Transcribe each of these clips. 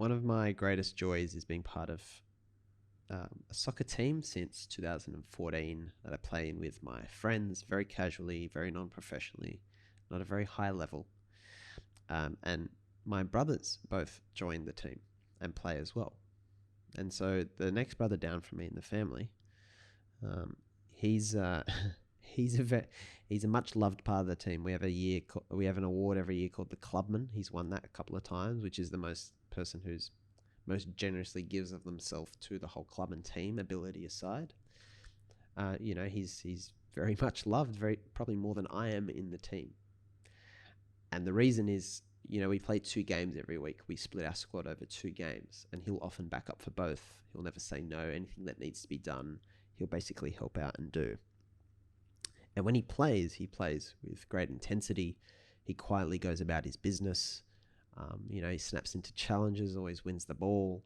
One of my greatest joys is being part of a soccer team since 2014 that I play in with my friends very casually, very non-professionally, not a very high level. And my brothers both joined the team and play as well. And so the next brother down from me in the family, he's he's a much loved part of the team. We have an award every year called the Clubman. He's won that a couple of times, which is the most person who's most generously gives of themselves to the whole club and team, ability aside. He's very much loved, very probably more than I am in the team. And the reason is, we play 2 games every week. We split our squad over 2 games, and he'll often back up for both. He'll never say no. Anything that needs to be done, he'll basically help out and do. And when he plays with great intensity. He quietly goes about his business. He snaps into challenges, always wins the ball,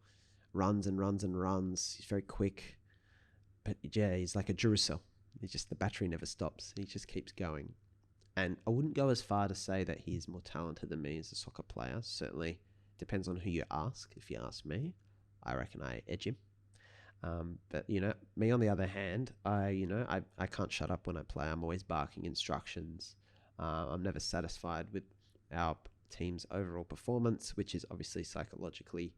runs and runs and runs. He's very quick. But yeah, he's like a Duracell. The battery never stops. He just keeps going. And I wouldn't go as far to say that he's more talented than me as a soccer player. Certainly depends on who you ask. If you ask me, I reckon I edge him. But me on the other hand, I can't shut up when I play. I'm always barking instructions. I'm never satisfied with our team's overall performance, which is obviously psychologically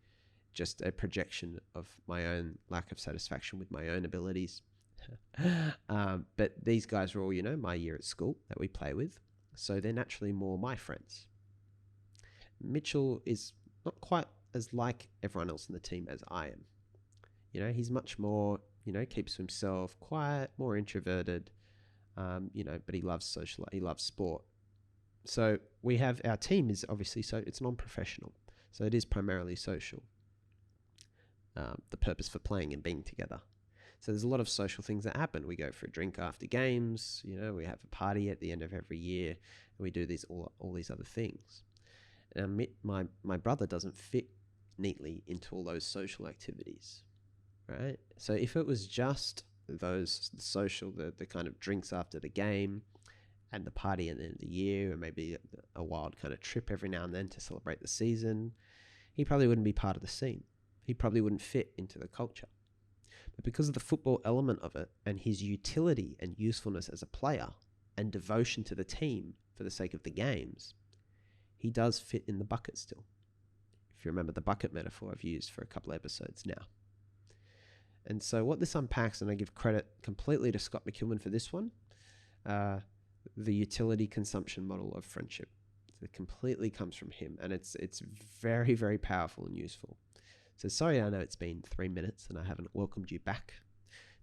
just a projection of my own lack of satisfaction with my own abilities. But these guys are all, my year at school that we play with. So they're naturally more my friends. Mitchell is not quite as like everyone else in the team as I am. He's much more, keeps to himself, quiet, more introverted, but he loves he loves sport. So we have, our team is obviously, so it's non-professional. So it is primarily social. The purpose for playing and being together. So there's a lot of social things that happen. We go for a drink after games, we have a party at the end of every year, and we do all these other things. And my brother doesn't fit neatly into all those social activities, right? So if it was just those social, the kind of drinks after the game and the party at the end of the year, or maybe a wild kind of trip every now and then to celebrate the season, he probably wouldn't be part of the scene. He probably wouldn't fit into the culture. But because of the football element of it and his utility and usefulness as a player and devotion to the team for the sake of the games, he does fit in the bucket still. If you remember the bucket metaphor I've used for a couple of episodes now. And so what this unpacks, and I give credit completely to Scott McKillman for this one, the utility consumption model of friendship. It completely comes from him, and it's very, very powerful and useful. So sorry, I know it's been 3 minutes and I haven't welcomed you back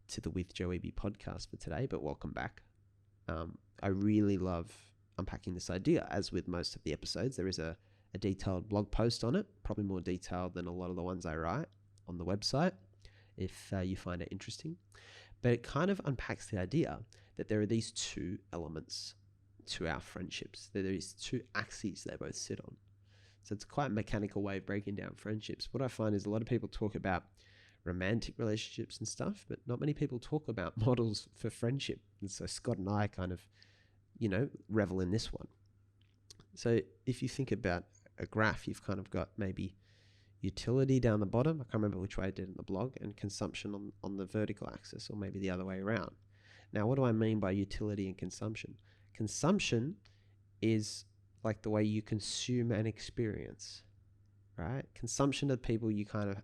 to the With Joe Wehbe podcast for today, but welcome back. I really love unpacking this idea. As with most of the episodes, there is a detailed blog post on it, probably more detailed than a lot of the ones I write on the website, if you find it interesting. But it kind of unpacks the idea that there are these 2 elements to our friendships. There is 2 axes they both sit on. So it's quite a mechanical way of breaking down friendships. What I find is a lot of people talk about romantic relationships and stuff, but not many people talk about models for friendship. And so Scott and I kind of, revel in this one. So if you think about a graph, you've kind of got maybe utility down the bottom. I can't remember which way I did in the blog, and consumption on the vertical axis, or maybe the other way around. Now, what do I mean by utility and consumption? Consumption is like the way you consume an experience, right? Consumption of people,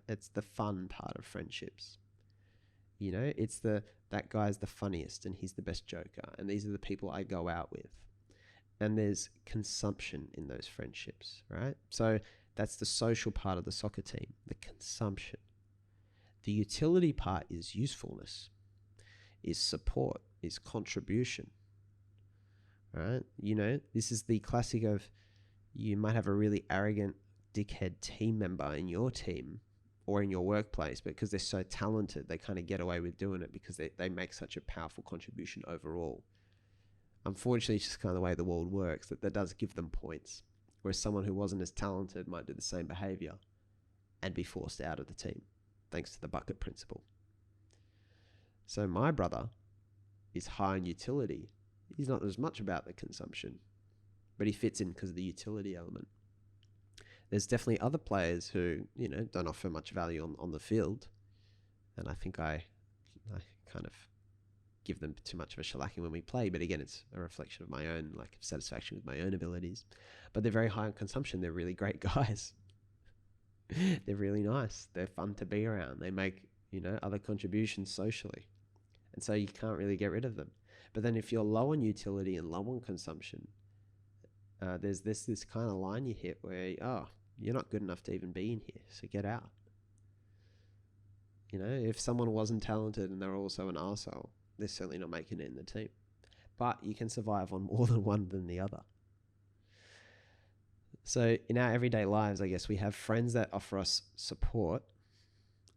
it's the fun part of friendships. It's that guy's the funniest and he's the best joker, and these are the people I go out with. And there's consumption in those friendships, right? So that's the social part of the soccer team, the consumption. The utility part is usefulness, is support, is contribution, right? This is the classic of, you might have a really arrogant dickhead team member in your team or in your workplace, but because they're so talented, they kind of get away with doing it because they make such a powerful contribution overall. Unfortunately, it's just kind of the way the world works, that does give them points. Whereas someone who wasn't as talented might do the same behavior and be forced out of the team, thanks to the bucket principle. So my brother is high in utility. He's not as much about the consumption, but he fits in because of the utility element. there's definitely other players who, don't offer much value on the field. And I think I kind of give them too much of a shellacking when we play. But again, it's a reflection of my own lack of satisfaction with my own abilities. But they're very high on consumption. They're really great guys. They're really nice. They're fun to be around. They make, other contributions socially. And so you can't really get rid of them. But then if you're low on utility and low on consumption, there's this kind of line you hit where, you're not good enough to even be in here, so get out. If someone wasn't talented and they're also an arsehole, they're certainly not making it in the team. But you can survive on more than one than the other. So in our everyday lives, I guess we have friends that offer us support,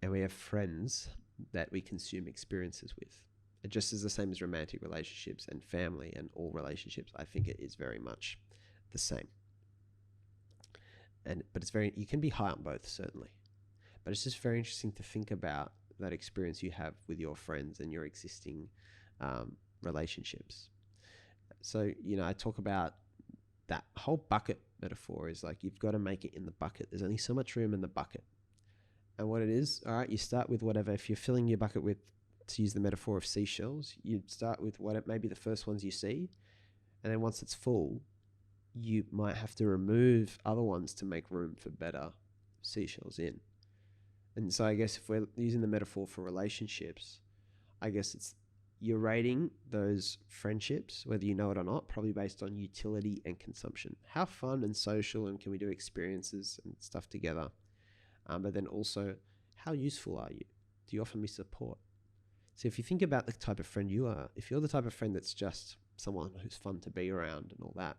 and we have friends that we consume experiences with. It just is the same as romantic relationships and family and all relationships. I think it is very much the same. But you can be high on both, certainly. But it's just very interesting to think about that experience you have with your friends and your existing relationships. So, I talk about that whole bucket metaphor is like you've got to make it in the bucket. There's only so much room in the bucket. And what it is, all right, you start with whatever. If you're filling your bucket with, to use the metaphor of seashells, you start with maybe the first ones you see. And then once it's full, you might have to remove other ones to make room for better seashells in. And so I guess if we're using the metaphor for relationships, I guess you're rating those friendships, whether you know it or not, probably based on utility and consumption. How fun and social and can we do experiences and stuff together? But then also, how useful are you? Do you offer me support? So if you think about the type of friend you are, if you're the type of friend that's just someone who's fun to be around and all that,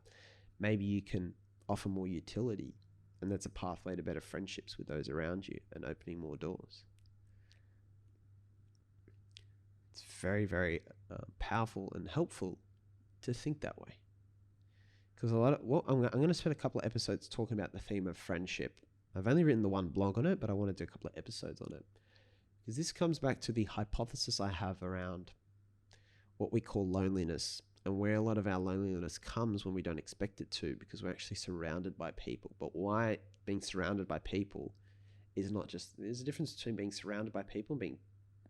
maybe you can offer more utility. And that's a pathway to better friendships with those around you and opening more doors. It's very, very powerful and helpful to think that way. Because I'm going to spend a couple of episodes talking about the theme of friendship. I've only written the one blog on it, but I want to do a couple of episodes on it. Because this comes back to the hypothesis I have around what we call loneliness, and where a lot of our loneliness comes when we don't expect it to, because we're actually surrounded by people. But why being surrounded by people is not just, there's a difference between being surrounded by people and being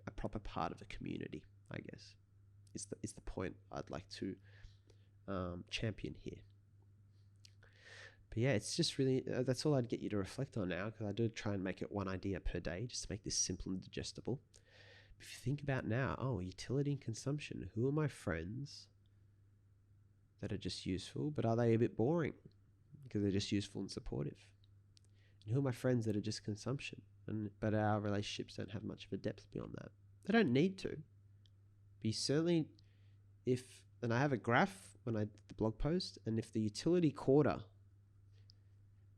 a proper part of a community, I guess, is the point I'd like to champion here. But yeah, it's just really, that's all I'd get you to reflect on now, because I do try and make it one idea per day, just to make this simple and digestible. If you think about now, utility and consumption, who are my friends that are just useful, but are they a bit boring because they're just useful and supportive? And who are my friends that are just consumption, but our relationships don't have much of a depth beyond that? They don't need to. But you certainly, and I have a graph when I did the blog post, and if the utility quarter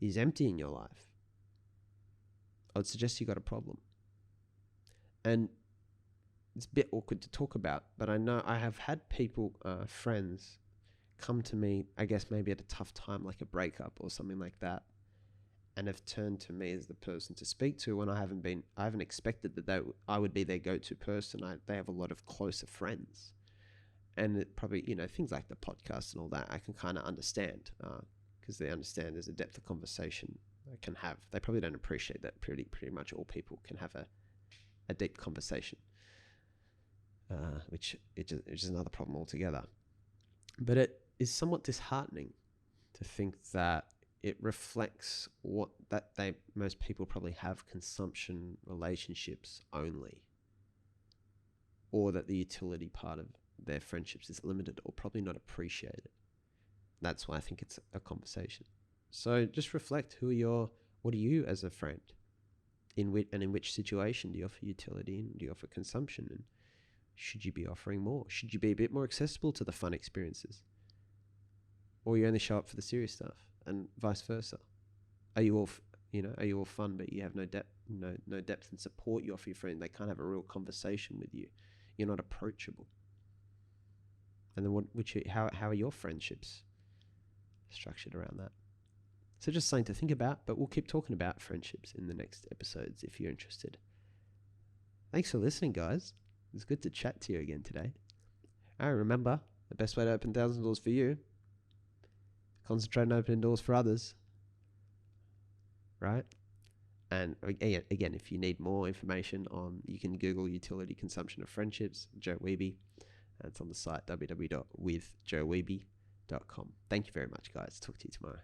is empty in your life, I would suggest you got a problem. And it's a bit awkward to talk about, but I know I have had people, friends, come to me, I guess maybe at a tough time, like a breakup or something like that, and have turned to me as the person to speak to when I haven't expected that I would be their go-to person. They have a lot of closer friends, and it probably, things like the podcast and all that, I can kind of understand, because they understand there's a depth of conversation I can have. They probably don't appreciate that pretty much all people can have a deep conversation, which is another problem altogether. But it is somewhat disheartening to think that it reflects most people probably have consumption relationships only, or that the utility part of their friendships is limited or probably not appreciated. That's why I think it's a conversation. So just reflect, what are you as a friend? In which situation do you offer utility and do you offer consumption? And should you be offering more? Should you be a bit more accessible to the fun experiences? Or you only show up for the serious stuff, and vice versa? Are you all fun, but you have no depth and support you offer your friend? They can't have a real conversation with you. You're not approachable. And then how are your friendships structured around that? So just something to think about, but we'll keep talking about friendships in the next episodes if you're interested. Thanks for listening, guys. It's good to chat to you again today. Remember, the best way to open thousands of doors for you, concentrate on opening doors for others. right? And again, if you need more information on, you can Google utility consumption of friendships, Joe Wehbe. It's on the site www.withjoewehbe.com. Thank you very much, guys. Talk to you tomorrow.